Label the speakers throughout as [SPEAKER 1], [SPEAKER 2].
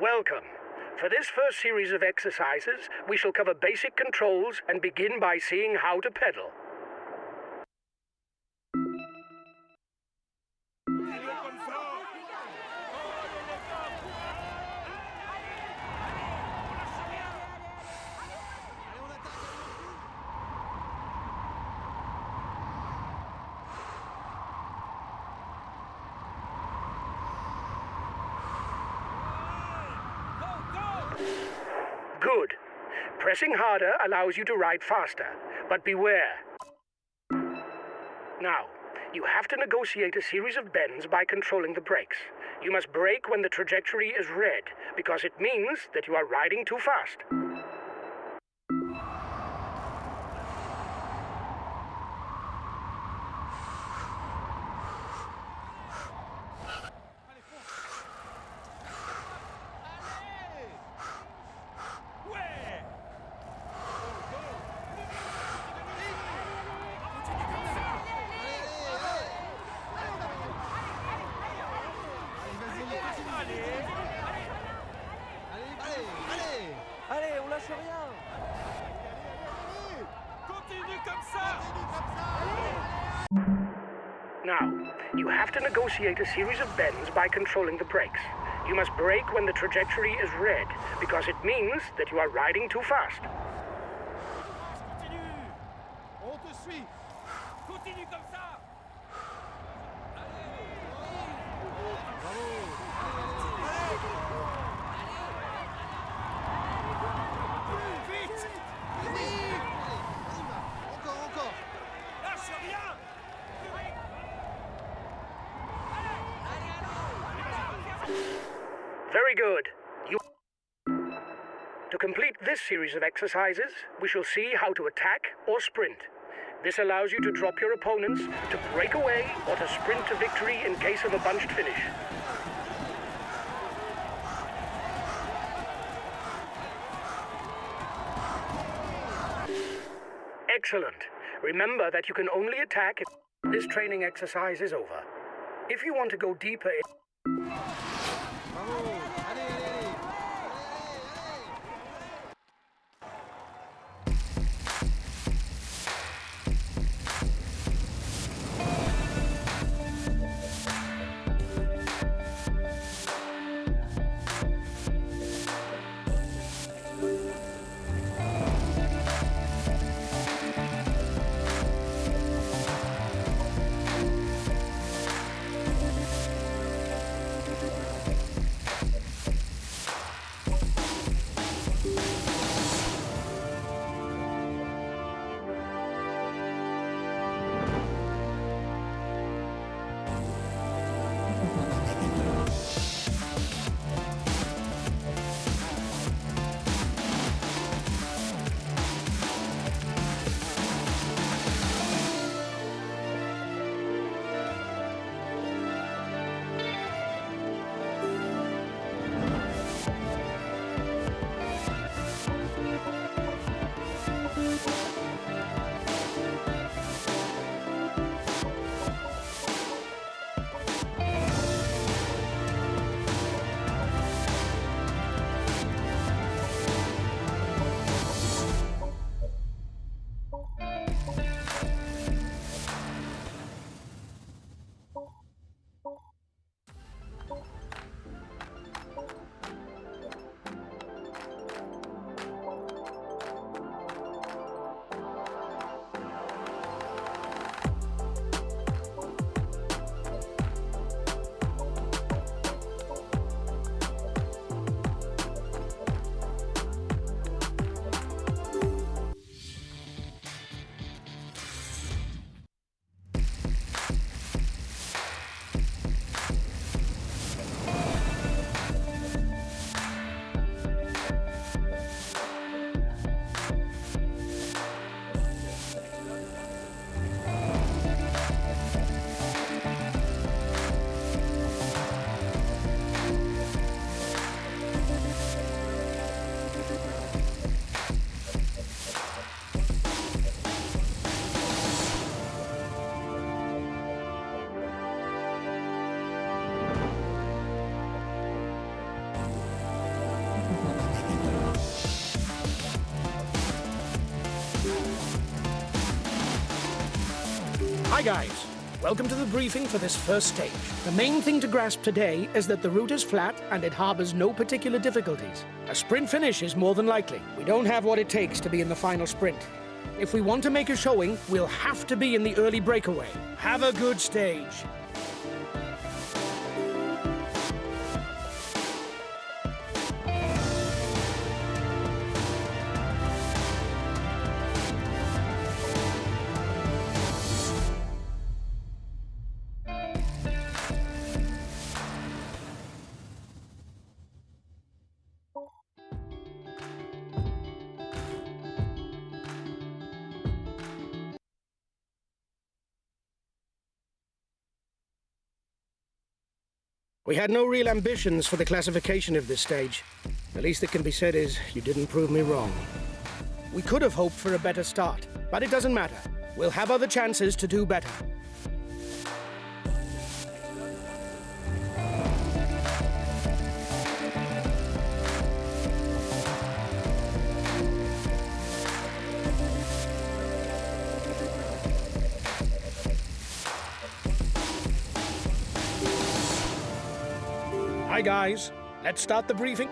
[SPEAKER 1] Welcome. For this first series of exercises, we shall cover basic controls and begin by seeing how to pedal. Good. Pressing harder allows you to ride faster, but beware. Now, you have to negotiate a series of bends by controlling the brakes. You must brake when the trajectory is red, because it means that you are riding too fast.
[SPEAKER 2] Allez, on lâche rien.
[SPEAKER 3] Continue comme ça.
[SPEAKER 1] Now, you have to negotiate a series of bends by controlling the brakes. You must brake when the trajectory is red, because it means that you are riding too fast.
[SPEAKER 3] Continue. On te suit. Continue comme ça. Vite.
[SPEAKER 2] Encore.
[SPEAKER 3] Lâche rien.
[SPEAKER 1] Very good. To complete this series of exercises, we shall see how to attack or sprint. This allows you to drop your opponents, to break away, or to sprint to victory in case of a bunched finish. Excellent. Remember that you can only attack if this training exercise is over. If you want to go deeper in... Hi guys, welcome to the briefing for this first stage. The main thing to grasp today is that the route is flat and it harbors no particular difficulties. A sprint finish is more than likely. We don't have what it takes to be in the final sprint. If we want to make a showing, we'll have to be in the early breakaway. Have a good stage. We had no real ambitions for the classification of this stage. The least that can be said is, you didn't prove me wrong. We could have hoped for a better start, but it doesn't matter. We'll have other chances to do better. Hi guys, let's start the briefing.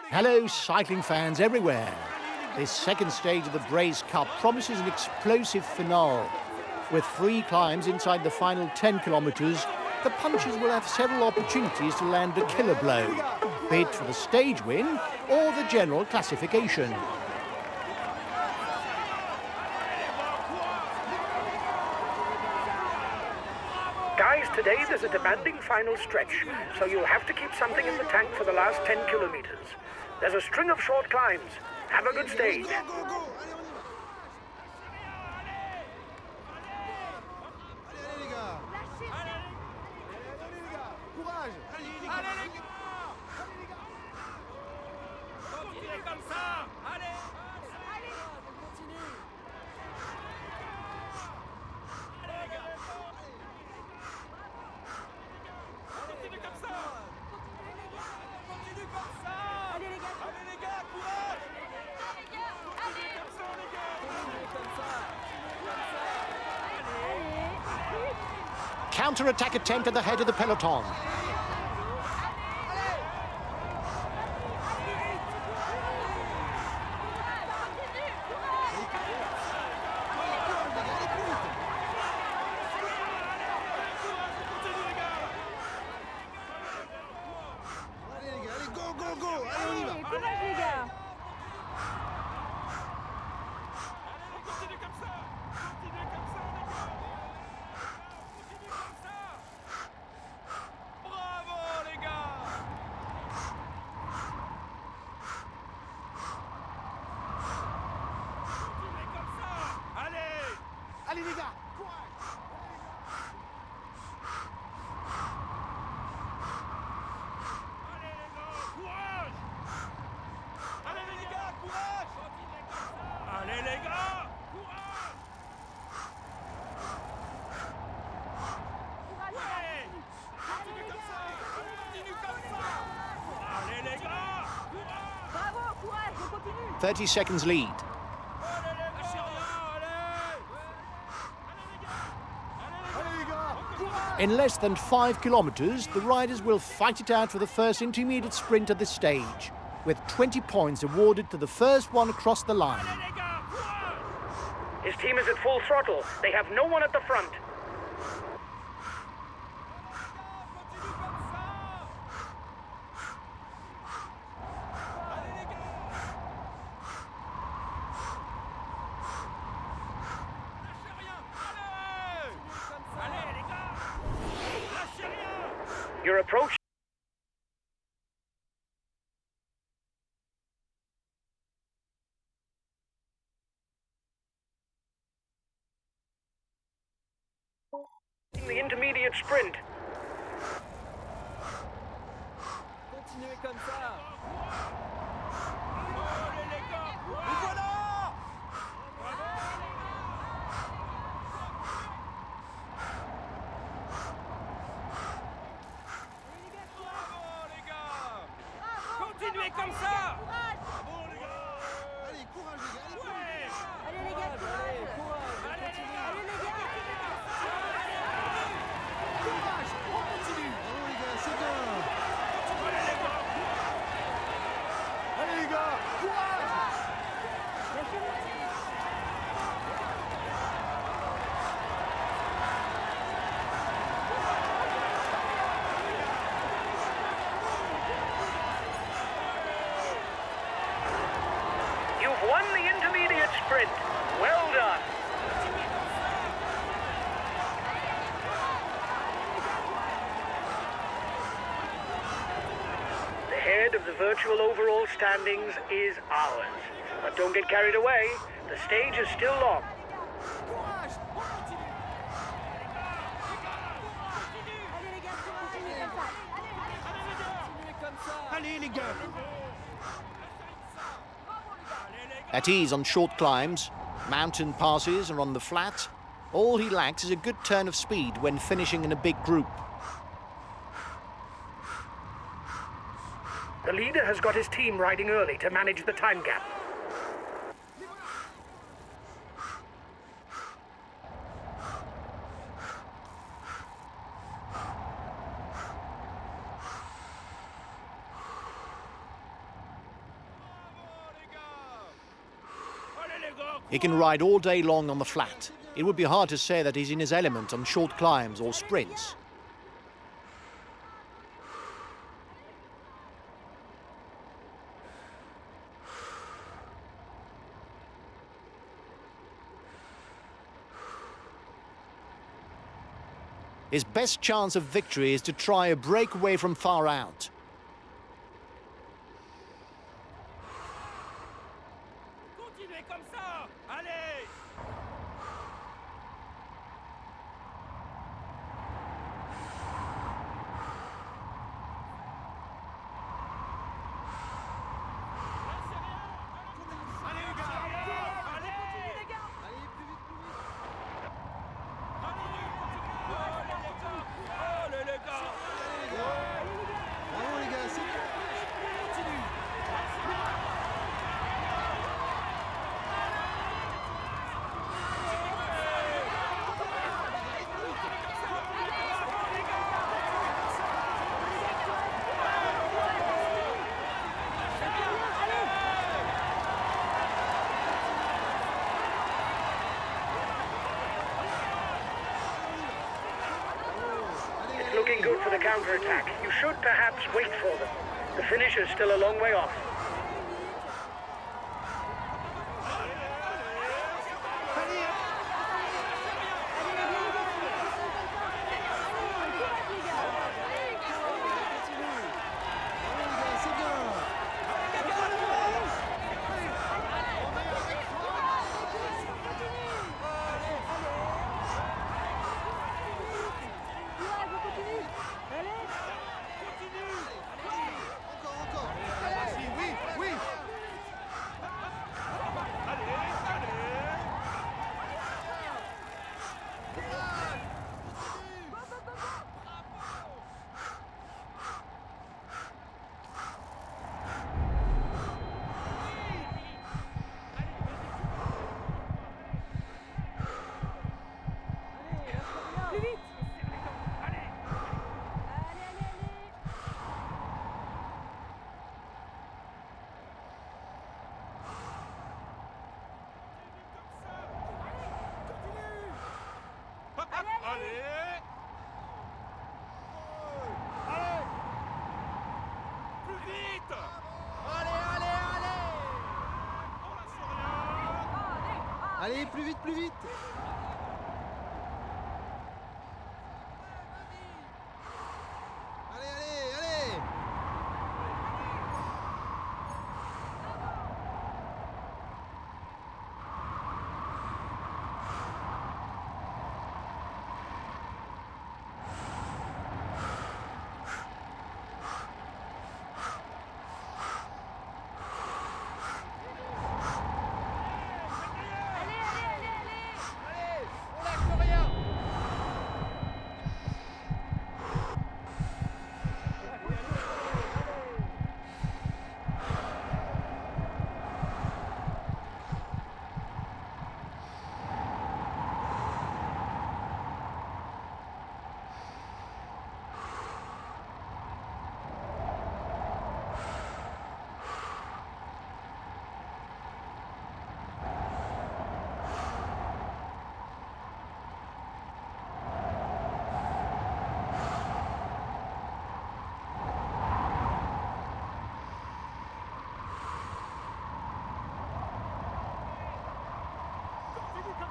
[SPEAKER 2] Hello, cycling fans everywhere. This second stage of the Braze Cup promises an explosive finale. With 3 climbs inside the final 10 kilometres, the punchers will have several opportunities to land a killer blow, be it for the stage win or the general classification.
[SPEAKER 1] Guys, today there's a demanding final stretch, so you'll have to keep something in the tank for the last 10 kilometers. There's a string of short climbs. Have a good stage.
[SPEAKER 3] Go, go, go. Allez, les gars. Allez, les gars. Courage. Allez, les gars. Allez, les gars. Continuez comme ça. Allez. Allez. Continue. Allez, les gars. Continue comme ça. Continue comme ça. Allez, les gars. Allez, les gars. Courage. Continue comme ça, les gars. Continue comme ça.
[SPEAKER 2] Counter-attack attempt at the head of the peloton.
[SPEAKER 3] Allez, les gars. Allez, go, go, go. Allez, on y va.
[SPEAKER 4] Courage les gars.
[SPEAKER 3] Continue comme ça. Continue comme ça, les gars. Continue comme ça. Bravo, les gars. Continuez comme ça. Allez. Allez, les gars. Courage. Allez, les gars. Courage. Allez, les gars. Courage. Continuez comme ça. Allez, les gars. Courage. Ouais. Continue comme ça. Continue comme ça. Allez, les gars. Courage.
[SPEAKER 4] Bravo, courage, on continue.
[SPEAKER 2] 30 seconds lead.
[SPEAKER 3] Allez, les gars. Lâchez rien. Allez. Allez, les gars. Courage.
[SPEAKER 2] In less than 5 kilometres, the riders will fight it out for the first intermediate sprint at this stage, with 20 points awarded to the first one across the line.
[SPEAKER 3] Allez, les gars. Courage.
[SPEAKER 1] His team is at full throttle. They have no one at the front.
[SPEAKER 3] Continue comme ça. Allez, les gars. Lâchez rien. Allez. Allez, les gars. Lâchez rien.
[SPEAKER 1] Your approach intermediate sprint.
[SPEAKER 5] Continuez comme ça.
[SPEAKER 3] Allez les gars,
[SPEAKER 5] Et
[SPEAKER 3] courage.
[SPEAKER 5] voilà!
[SPEAKER 3] Bravo les gars. Continuez comme ça. Bravo les gars.
[SPEAKER 5] Allez, courage les gars, allez,
[SPEAKER 3] Ouais.
[SPEAKER 4] Allez les gars, courage.
[SPEAKER 3] Allez les gars.
[SPEAKER 4] Allez les gars.
[SPEAKER 5] courage! On continue! Bravo les gars, c'est bien!
[SPEAKER 3] Allez les gars.
[SPEAKER 5] Allez les gars, courage!
[SPEAKER 1] You've won the intermediate sprint. Well done. The head of the virtual overall standings is ours. But don't get carried away. The stage is still long.
[SPEAKER 5] Courage! On continue!
[SPEAKER 4] Allez les gars, continuez comme ça.
[SPEAKER 5] Continuez comme ça!
[SPEAKER 2] Allez les gars!
[SPEAKER 3] Allez les gars.
[SPEAKER 2] At ease on short climbs, mountain passes or on the flat, all he lacks is a good turn of speed when finishing in a big group.
[SPEAKER 1] The leader has got his team riding early to manage the time gap.
[SPEAKER 3] Bravo les gars. Allez les gars.
[SPEAKER 2] He can ride all day long on the flat. It would be hard to say that he's in his element on short climbs or sprints. His best chance of victory is to try a breakaway from far out.
[SPEAKER 3] Continuez comme ça. Allez. Allez les gars. Allez.
[SPEAKER 5] Allez, plus vite, plus vite!
[SPEAKER 3] Allez les gars.
[SPEAKER 5] Bravo les gars, c'est bien! Continue!
[SPEAKER 1] It's looking good for the counter-attack. You should perhaps wait for them. The finish is still a long way off.
[SPEAKER 5] C'est bien!
[SPEAKER 4] Courage, on continue. Allez.
[SPEAKER 5] Encore! Vas-y, oui, oui!
[SPEAKER 4] Plus vite. Allez, allez, allez.
[SPEAKER 3] Allez. Plus vite.
[SPEAKER 5] Allez, allez, allez!
[SPEAKER 3] On lâche rien.
[SPEAKER 5] Allez, plus vite, plus vite! Allez, allez, allez!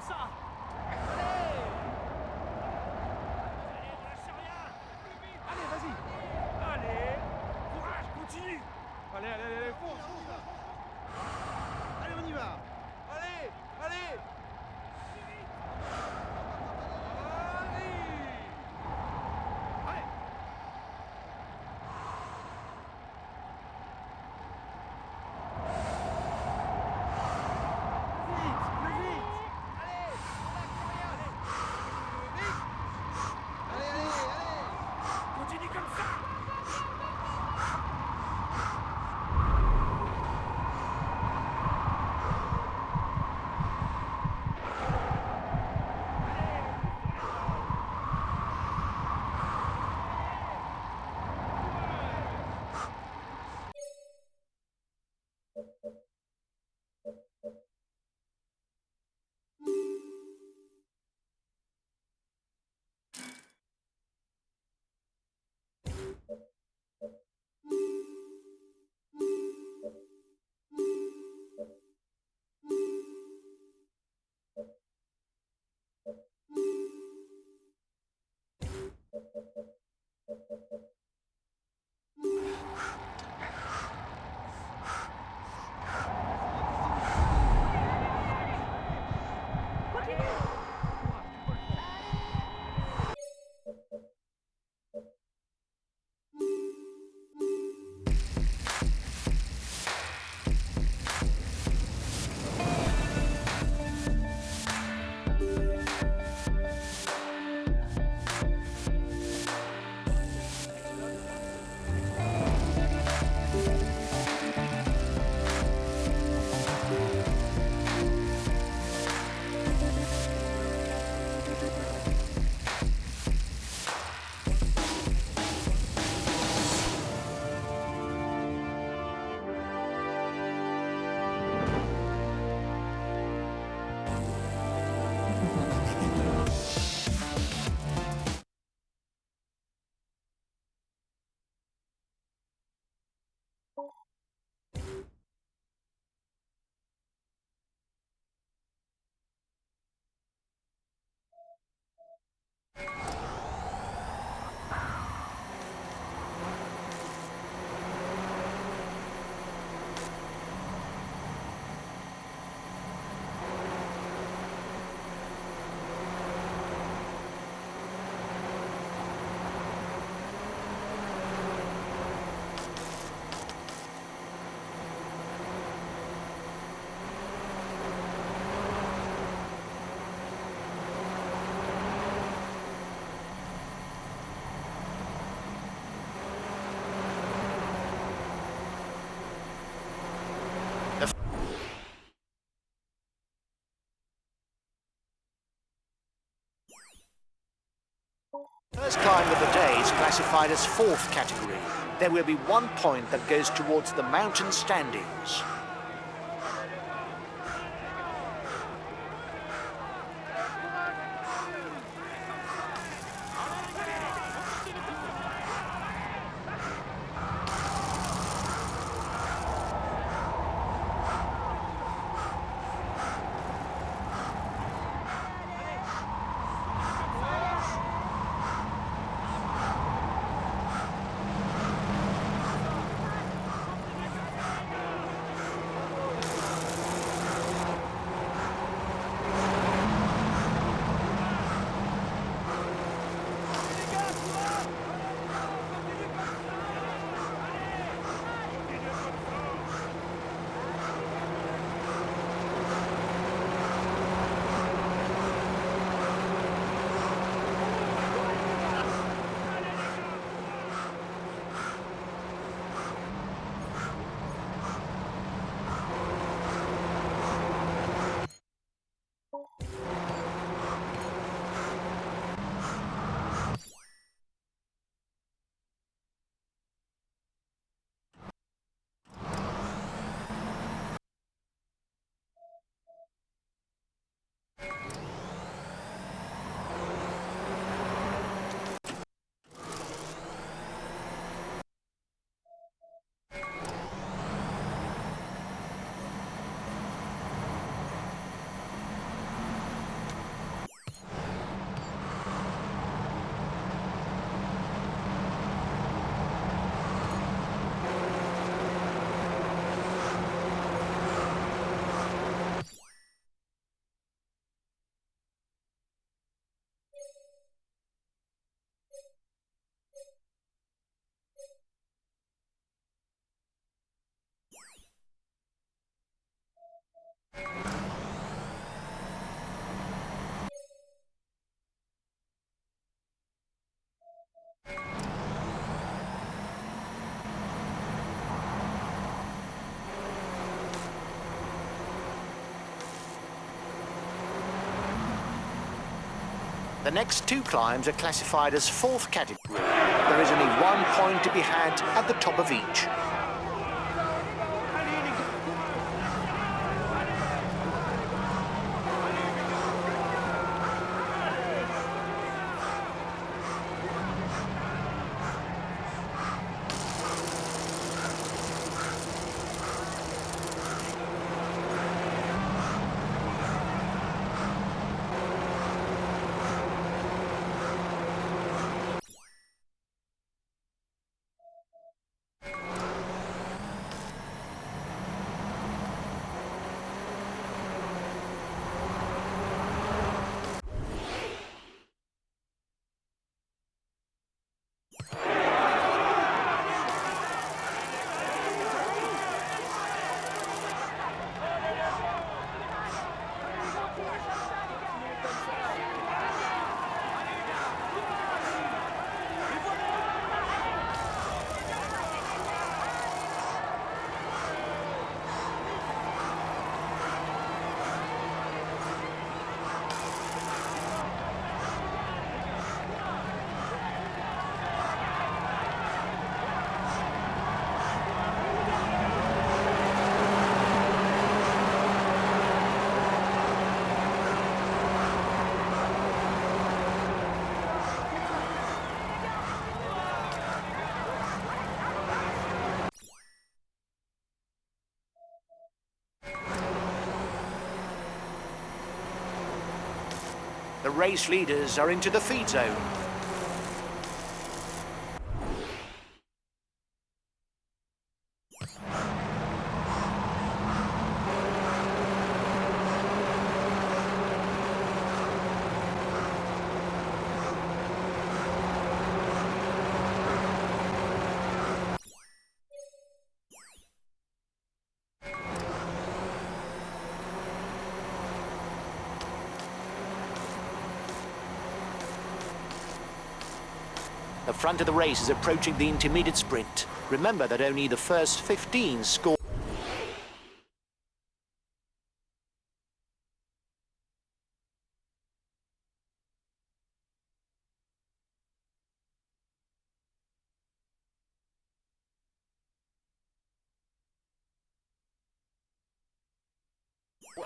[SPEAKER 3] ça. Allez. Allez, on lâche rien.
[SPEAKER 5] Allez, vas-y.
[SPEAKER 3] Allez. Courage, continue.
[SPEAKER 5] Allez, allez, allez, fonce, fonce. Allez, on y va. Allez, allez.
[SPEAKER 3] Allez.
[SPEAKER 5] Allez. Plus vite. Allez, vite. Allez, allez, allez.
[SPEAKER 3] Continue comme ça.
[SPEAKER 2] First climb of the day is classified as fourth category. There will be 1 point that goes towards the mountain standings. The next two climbs are classified as fourth category. There is only 1 point to be had at the top of each. The race leaders are into the feed zone. The front of the race is approaching the intermediate sprint. Remember that only the first 15 score.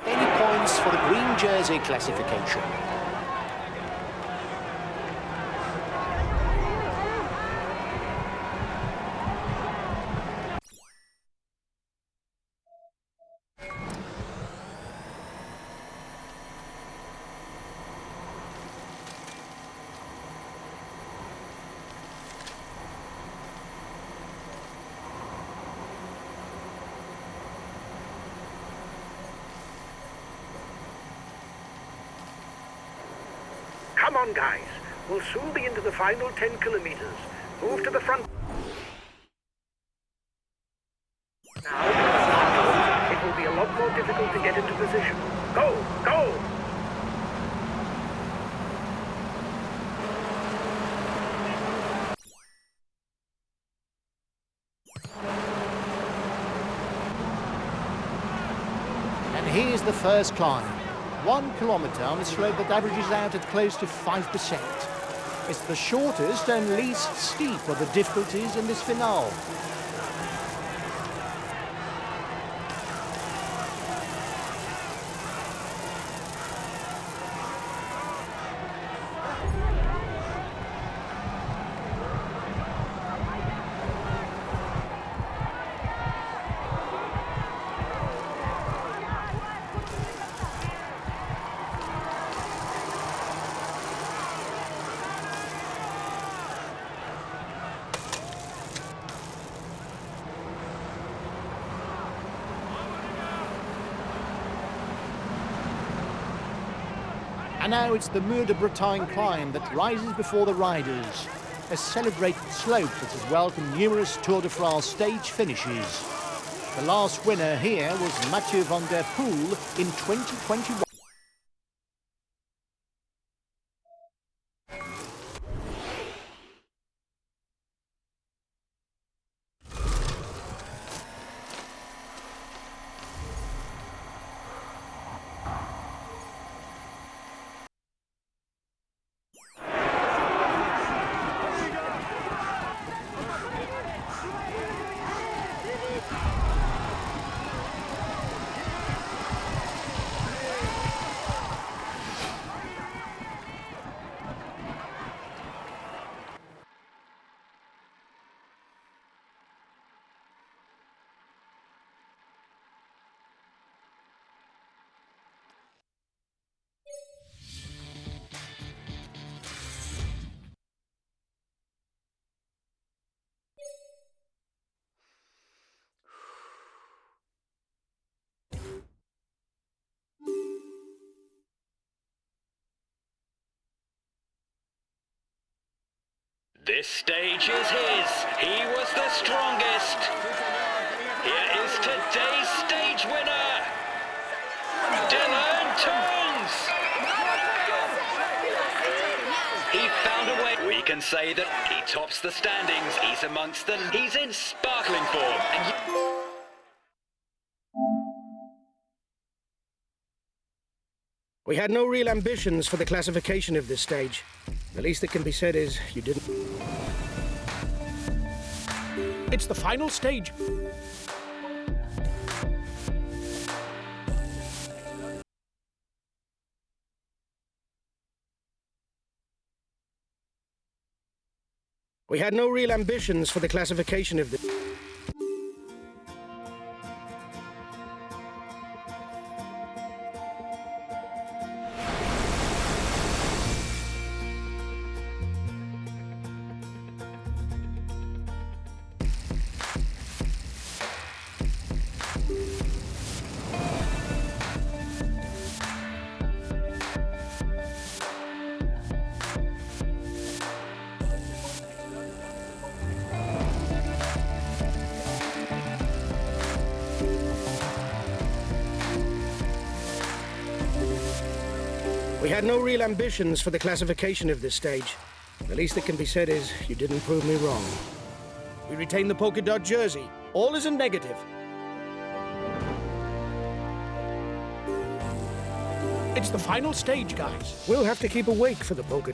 [SPEAKER 2] Any points for the green jersey classification?
[SPEAKER 1] Come on, guys. We'll soon be into the final 10 kilometers. Move to the front. Now, it will be a lot more difficult to get into position. Go! Go!
[SPEAKER 2] And here's the first climb. 1 kilometre on a slope that averages out at close to 5%. It's the shortest and least steep of the difficulties in this finale. And now it's the Mur de Bretagne climb that rises before the riders. A celebrated slope that has welcomed numerous Tour de France stage finishes. The last winner here was Mathieu van der Poel in 2021.
[SPEAKER 6] This stage is his. He was the strongest. Here is today's stage winner, Dylan Toombs. He found a way. We can say that he tops the standings. He's amongst them. He's in sparkling form.
[SPEAKER 1] We had no real ambitions for the classification of this stage. The least that can be said is you didn't. It's the final stage. We had no real ambitions for the classification of the... We had no real ambitions for the classification of this stage. The least that can be said is you didn't prove me wrong. We retain the polka dot jersey. All isn't negative. It's the final stage, guys. We'll have to keep awake for the polka.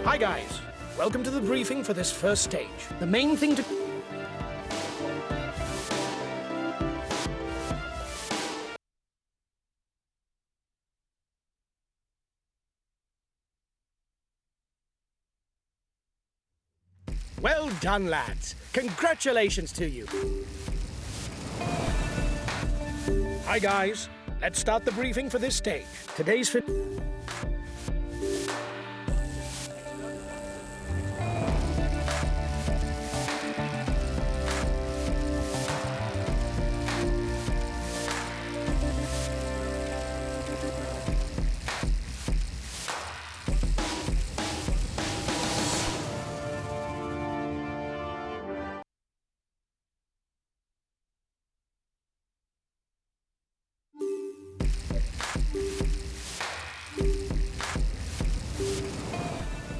[SPEAKER 1] Hi guys, welcome to the briefing for this first stage. The main thing to... Well done, lads. Congratulations to you. Hi guys, let's start the briefing for this stage. Today's fit...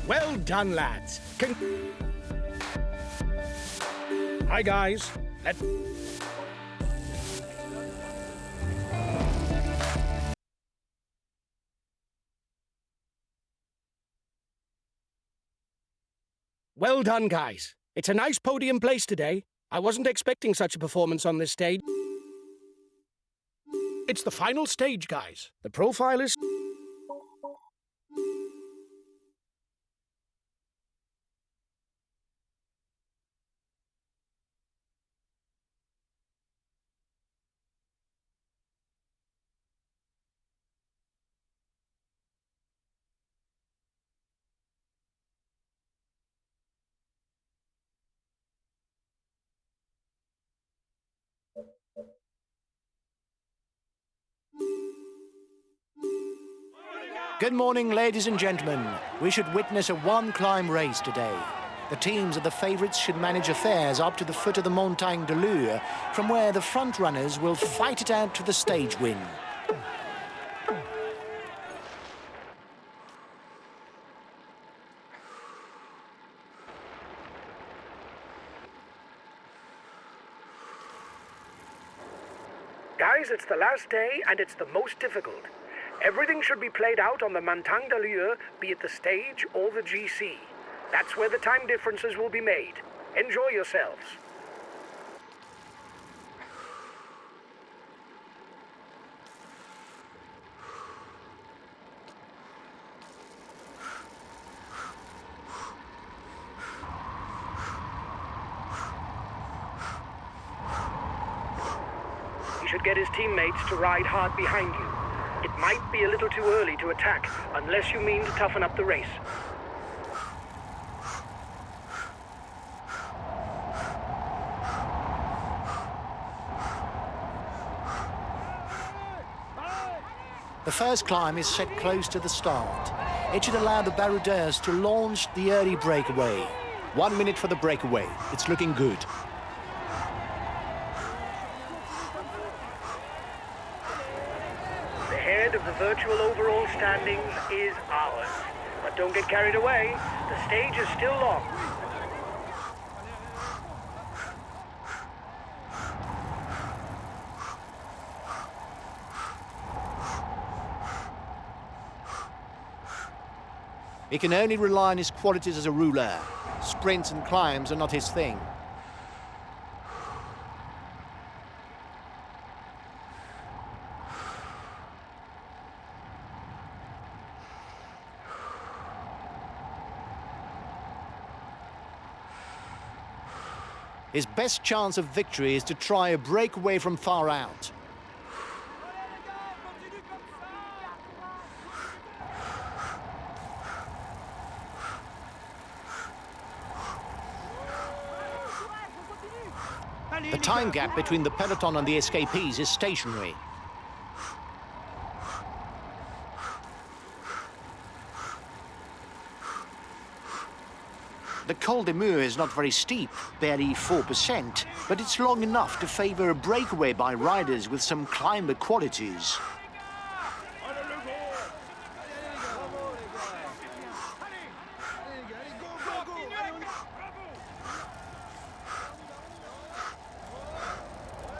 [SPEAKER 1] Well done, lads. Hi, guys. Well done, guys. It's a nice podium place today. I wasn't expecting such a performance on this stage. It's the final stage, guys. The profile is...
[SPEAKER 2] Good morning, ladies and gentlemen. We should witness a one-climb race today. The teams of the favourites should manage affairs up to the foot of the Montagne de Lure, from where the front runners will fight it out to the stage win.
[SPEAKER 1] Guys, it's the last day and it's the most difficult. Everything should be played out on the Montagne de Lure, be it the stage or the GC. That's where the time differences will be made. Enjoy yourselves. He should get his teammates to ride hard behind you. It might be a little too early to attack, unless you mean to toughen up the race.
[SPEAKER 2] The first climb is set close to the start. It should allow the baroudeurs to launch the early breakaway. 1 minute for the breakaway. It's looking good.
[SPEAKER 1] The head of the virtual overall standings is ours. But don't get carried away. The stage is still long.
[SPEAKER 2] He can only rely on his qualities as a ruler. Sprints and climbs are not his thing. His best chance of victory is to try a breakaway from far out. The time gap between the peloton and the escapees is stationary. The Col de Mur is not very steep, barely 4%, but it's long enough to favour a breakaway by riders with some climber qualities.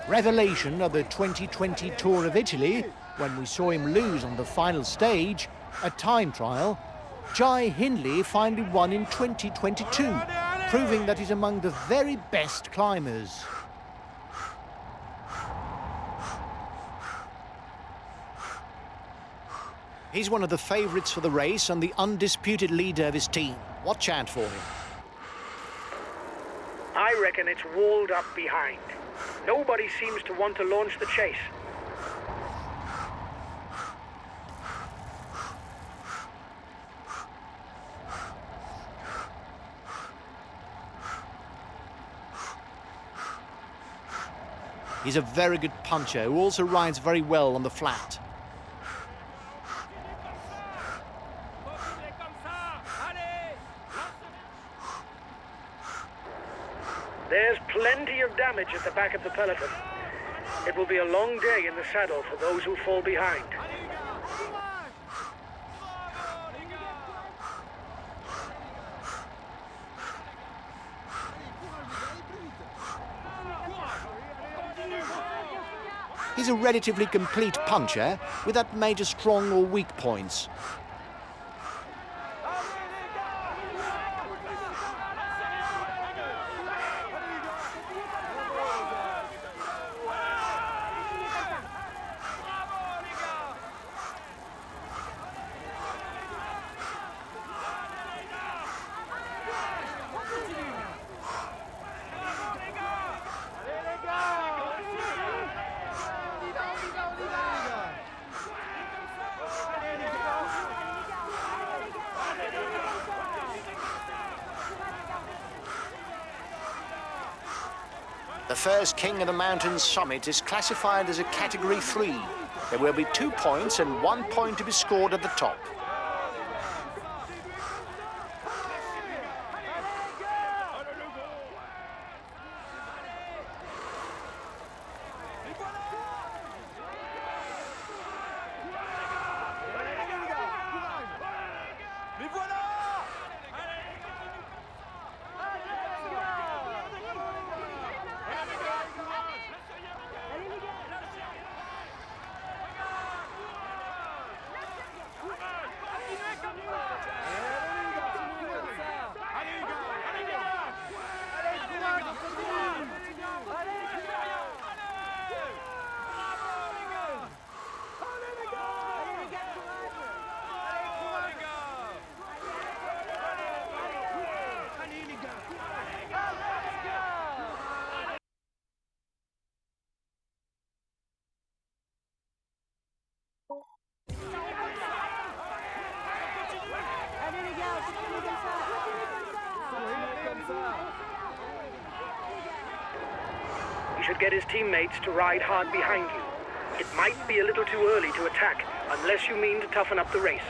[SPEAKER 2] Revelation of the 2020 Tour of Italy, when we saw him lose on the final stage, a time trial, Jai Hindley finally won in 2022, proving that he's among the very best climbers. He's one of the favourites for the race and the undisputed leader of his team. Watch out for him.
[SPEAKER 1] I reckon it's walled up behind. Nobody seems to want to launch the chase.
[SPEAKER 2] He's a very good puncher who also rides very well on the flat.
[SPEAKER 1] There's plenty of damage at the back of the peloton. It will be a long day in the saddle for those who fall behind.
[SPEAKER 2] He's a relatively complete puncher without major strong or weak points. The first King of the Mountains summit is classified as a Category 3. There will be 2 points and 1 point to be scored at the top.
[SPEAKER 3] Mais voilà!
[SPEAKER 4] Allez les gars, continuez comme ça.
[SPEAKER 1] He should get his teammates to ride hard behind you. It might be a little too early to attack, unless you mean to toughen up the race.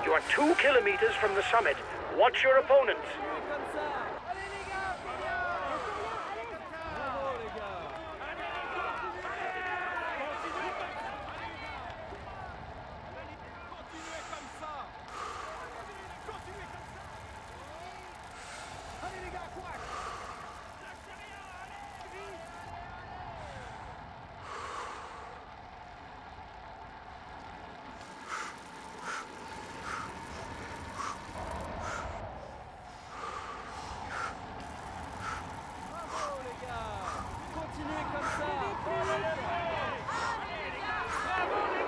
[SPEAKER 1] You are 2 kilometers from the summit. Watch your opponents.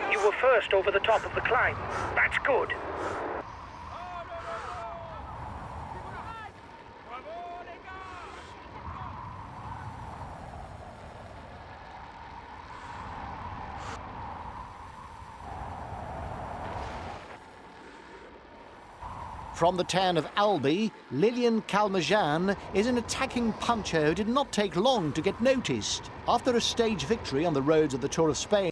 [SPEAKER 1] You were first over the top of the climb. That's good.
[SPEAKER 2] From the town of Albi, Lilian Calmejean is an attacking puncher who did not take long to get noticed. After a stage victory on the roads of the Tour of Spain,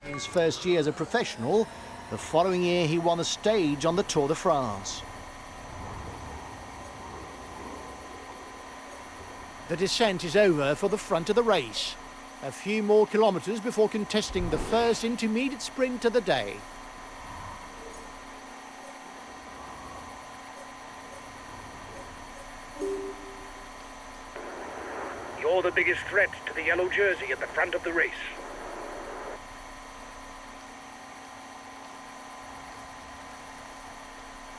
[SPEAKER 2] in his first year as a professional, the following year he won a stage on the Tour de France. The descent is over for the front of the race. A few more kilometres before contesting the first intermediate sprint of the day.
[SPEAKER 1] You're the biggest threat to the yellow jersey at the front of the race.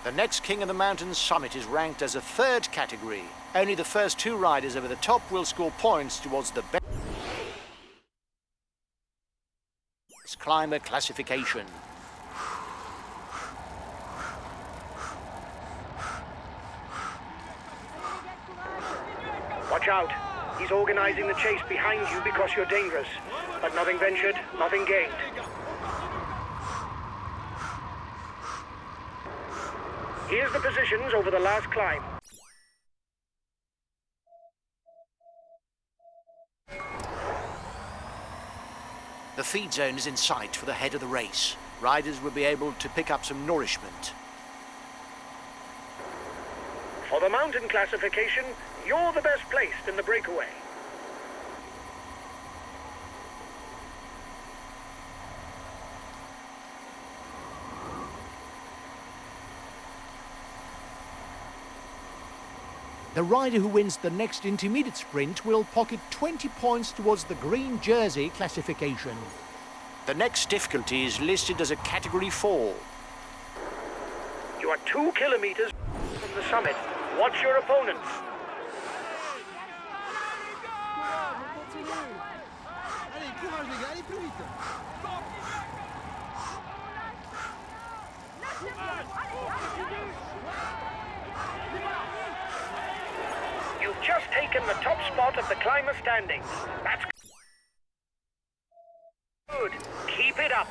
[SPEAKER 2] The next King of the Mountains summit is ranked as a 3rd category. Only the first 2 riders over the top will score points towards the best climber classification.
[SPEAKER 1] Watch out. He's organizing the chase behind you because you're dangerous. But nothing ventured, nothing gained. Here's the positions over the last climb.
[SPEAKER 2] The feed zone is in sight for the head of the race. Riders will be able to pick up some nourishment.
[SPEAKER 1] For the mountain classification, you're the best placed in the breakaway.
[SPEAKER 2] The rider who wins the next intermediate sprint will pocket 20 points towards the green jersey classification. The next difficulty is listed as a Category 4.
[SPEAKER 1] You are 2 kilometers from the summit. Watch your opponents.
[SPEAKER 5] Allez, courage les gars, allez plus vite.
[SPEAKER 1] You've just taken the top spot of the climber standings. That's good. Keep it up.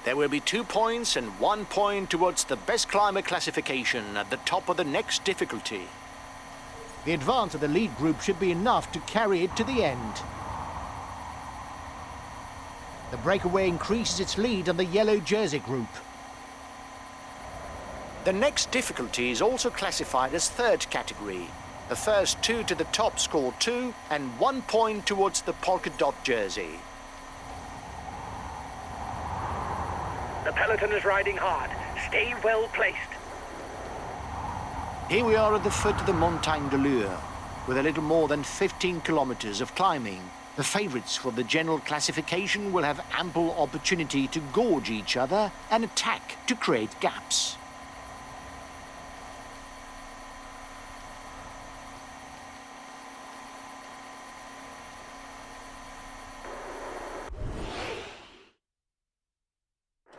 [SPEAKER 2] There will be 2 points and 1 point towards the best climber classification at the top of the next difficulty. The advance of the lead group should be enough to carry it to the end. The breakaway increases its lead on the yellow jersey group. The next difficulty is also classified as third category. The first 2 to the top score 2 and 1 point towards the polka dot jersey.
[SPEAKER 1] The peloton is riding hard. Stay well placed.
[SPEAKER 2] Here we are at the foot of the Montagne de Lure, with a little more than 15 kilometers of climbing. The favourites for the general classification will have ample opportunity to gorge each other and attack to create gaps.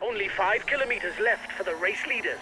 [SPEAKER 1] Only 5 kilometers left for the race leaders.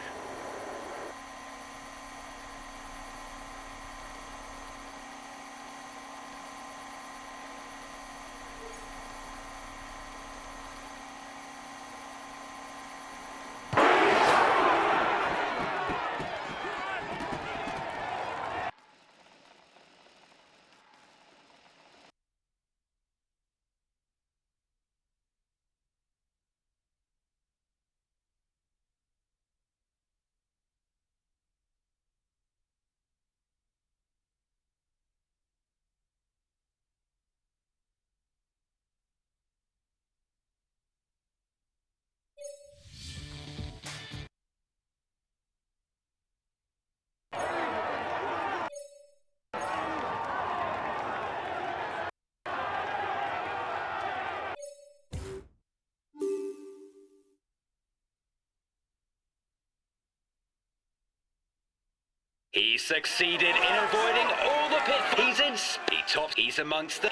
[SPEAKER 6] He succeeded in avoiding all the pitfalls. He's in speed top. He's amongst.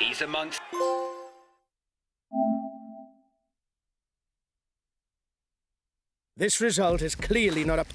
[SPEAKER 1] This result is clearly not up.